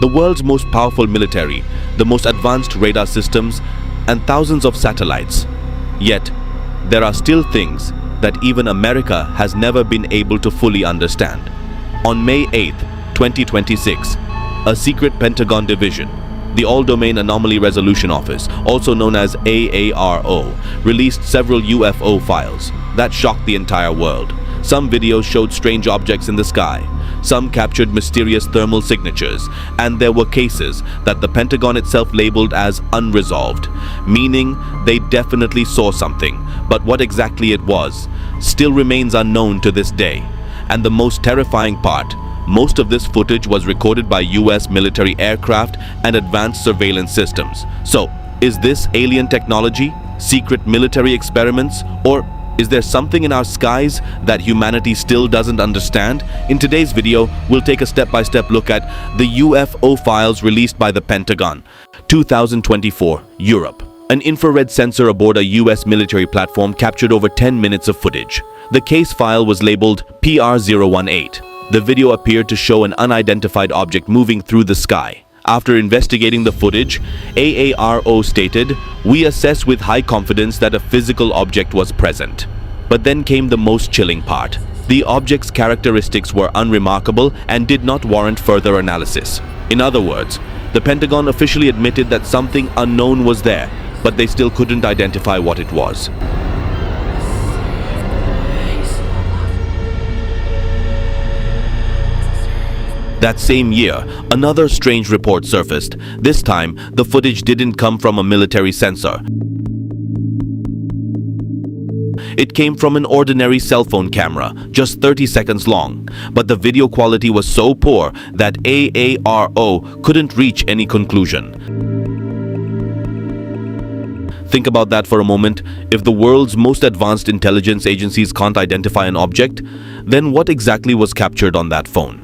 The world's most powerful military, the most advanced radar systems, and thousands of satellites. Yet, there are still things that even America has never been able to fully understand. On May 8, 2026, a secret Pentagon division, the All-Domain Anomaly Resolution Office, also known as AARO, released several UFO files that shocked the entire world. Some videos showed strange objects in the sky. Some captured mysterious thermal signatures, and there were cases that the Pentagon itself labeled as unresolved, meaning they definitely saw something, but what exactly it was still remains unknown to this day. And the most terrifying part, most of this footage was recorded by US military aircraft and advanced surveillance systems. So, is this alien technology, secret military experiments, or is there something in our skies that humanity still doesn't understand? In today's video, we'll take a step-by-step look at the UFO files released by the Pentagon. 2024, Europe. An infrared sensor aboard a US military platform captured over 10 minutes of footage. The case file was labeled PR018. The video appeared to show an unidentified object moving through the sky. After investigating the footage, AARO stated, "We assess with high confidence that a physical object was present." But then came the most chilling part. The object's characteristics were unremarkable and did not warrant further analysis. In other words, the Pentagon officially admitted that something unknown was there, but they still couldn't identify what it was. That same year, another strange report surfaced. This time, the footage didn't come from a military sensor. It came from an ordinary cell phone camera, just 30 seconds long. But the video quality was so poor that AARO couldn't reach any conclusion. Think about that for a moment. If the world's most advanced intelligence agencies can't identify an object, then what exactly was captured on that phone?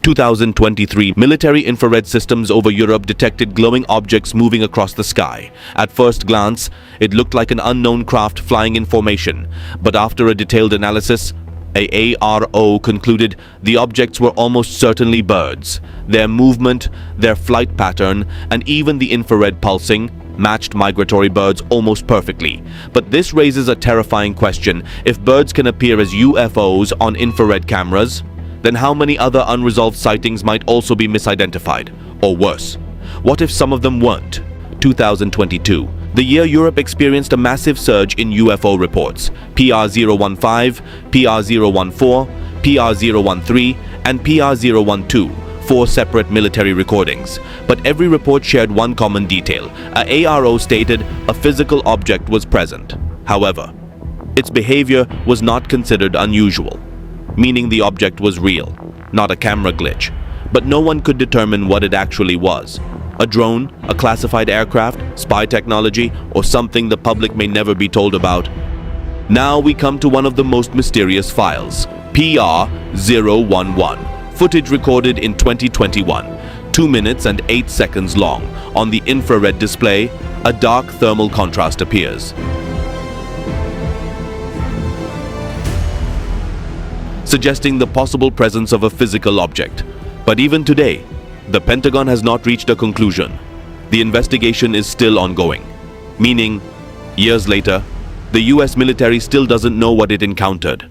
2023, military infrared systems over Europe detected glowing objects moving across the sky. At first glance, it looked like an unknown craft flying in formation, but after a detailed analysis, AARO concluded the objects were almost certainly birds. Their movement, their flight pattern, and even the infrared pulsing matched migratory birds almost perfectly. But this raises a terrifying question. If birds can appear as UFOs on infrared cameras, then how many other unresolved sightings might also be misidentified? Or worse, what if some of them weren't? 2022, the year Europe experienced a massive surge in UFO reports. PR015, PR014, PR013, and PR012, 4 separate military recordings. But every report shared one common detail. AARO stated a physical object was present. However, its behavior was not considered unusual, meaning the object was real, not a camera glitch. But no one could determine what it actually was. A drone, a classified aircraft, spy technology, or something the public may never be told about. Now we come to one of the most mysterious files, PR011. Footage recorded in 2021, 2 minutes and 8 seconds long. On the infrared display, a dark thermal contrast appears, suggesting the possible presence of a physical object. But even today, the Pentagon has not reached a conclusion. The investigation is still ongoing, meaning, years later, the US military still doesn't know what it encountered.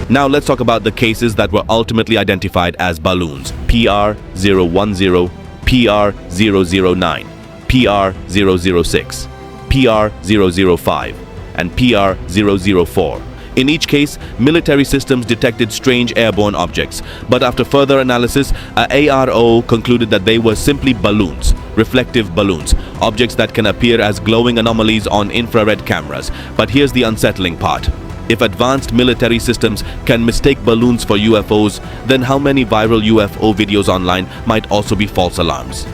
Now let's talk about the cases that were ultimately identified as balloons. PR010, PR009, PR006. PR005, and PR004. In each case, military systems detected strange airborne objects, but after further analysis, AARO concluded that they were simply balloons, reflective balloons, objects that can appear as glowing anomalies on infrared cameras. But here's the unsettling part. If advanced military systems can mistake balloons for UFOs, then how many viral UFO videos online might also be false alarms?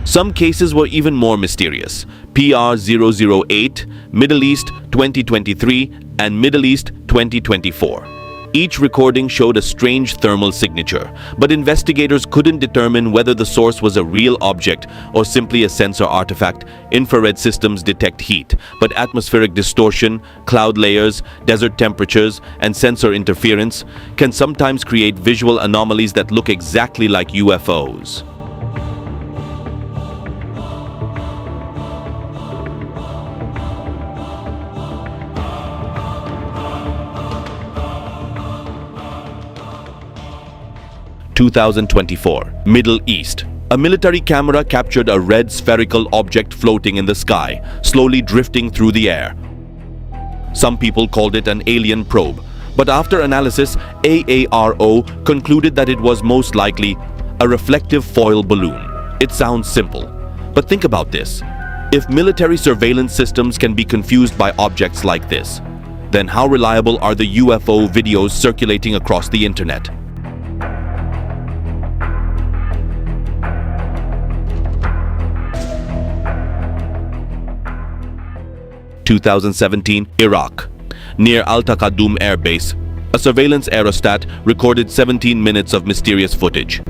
Some cases were even more mysterious. PR008, Middle East 2023, and Middle East 2024. Each recording showed a strange thermal signature, but investigators couldn't determine whether the source was a real object or simply a sensor artifact. Infrared systems detect heat, but atmospheric distortion, cloud layers, desert temperatures, and sensor interference can sometimes create visual anomalies that look exactly like UFOs. (2024) Middle East. A military camera captured a red spherical object floating in the sky, slowly drifting through the air. Some people called it an alien probe, but after analysis, AARO concluded that it was most likely a reflective foil balloon. It sounds simple, but think about this. If military surveillance systems can be confused by objects like this, then how reliable are the UFO videos circulating across the internet? 2017, Iraq. Near Al-Taqadum Air Base, a surveillance aerostat recorded 17 minutes of mysterious footage.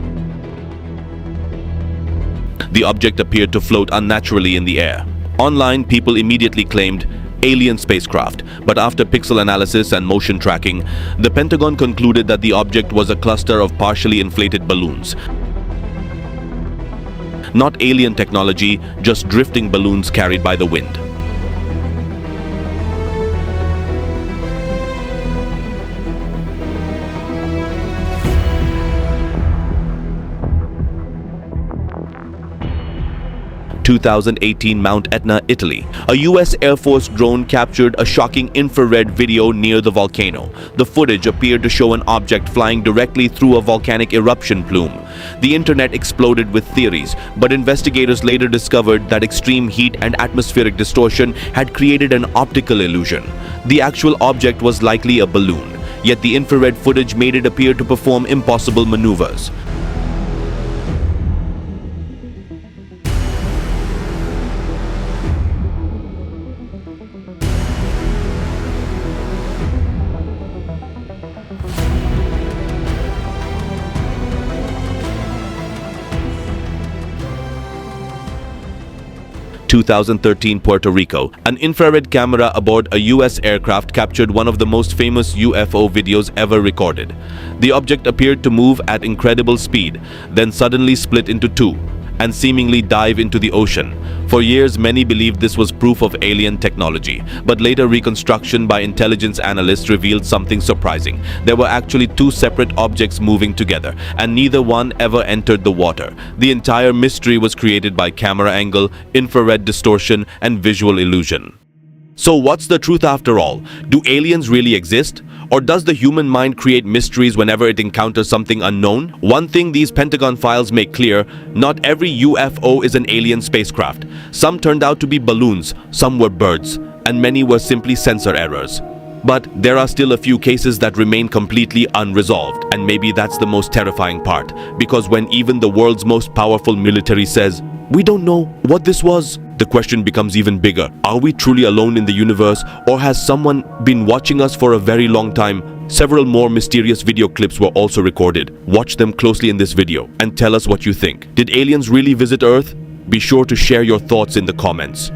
The object appeared to float unnaturally in the air. Online, people immediately claimed alien spacecraft, but after pixel analysis and motion tracking, the Pentagon concluded that the object was a cluster of partially inflated balloons. Not alien technology, just drifting balloons carried by the wind. 2018, Mount Etna, Italy. A US Air Force drone captured a shocking infrared video near the volcano. The footage appeared to show an object flying directly through a volcanic eruption plume. The internet exploded with theories, but investigators later discovered that extreme heat and atmospheric distortion had created an optical illusion. The actual object was likely a balloon, yet the infrared footage made it appear to perform impossible maneuvers. 2013, Puerto Rico. An infrared camera aboard a US aircraft captured one of the most famous UFO videos ever recorded. The object appeared to move at incredible speed, then suddenly split into two and seemingly dive into the ocean. For years, many believed this was proof of alien technology, but later reconstruction by intelligence analysts revealed something surprising. There were actually two separate objects moving together, and neither one ever entered the water. The entire mystery was created by camera angle, infrared distortion, and visual illusion. So what's the truth after all? Do aliens really exist? Or does the human mind create mysteries whenever it encounters something unknown? One thing these Pentagon files make clear, not every UFO is an alien spacecraft. Some turned out to be balloons, some were birds, and many were simply sensor errors. But there are still a few cases that remain completely unresolved, and maybe that's the most terrifying part, because when even the world's most powerful military says, "We don't know what this was," the question becomes even bigger. Are we truly alone in the universe, or has someone been watching us for a very long time? Several more mysterious video clips were also recorded. Watch them closely in this video and tell us what you think. Did aliens really visit Earth? Be sure to share your thoughts in the comments.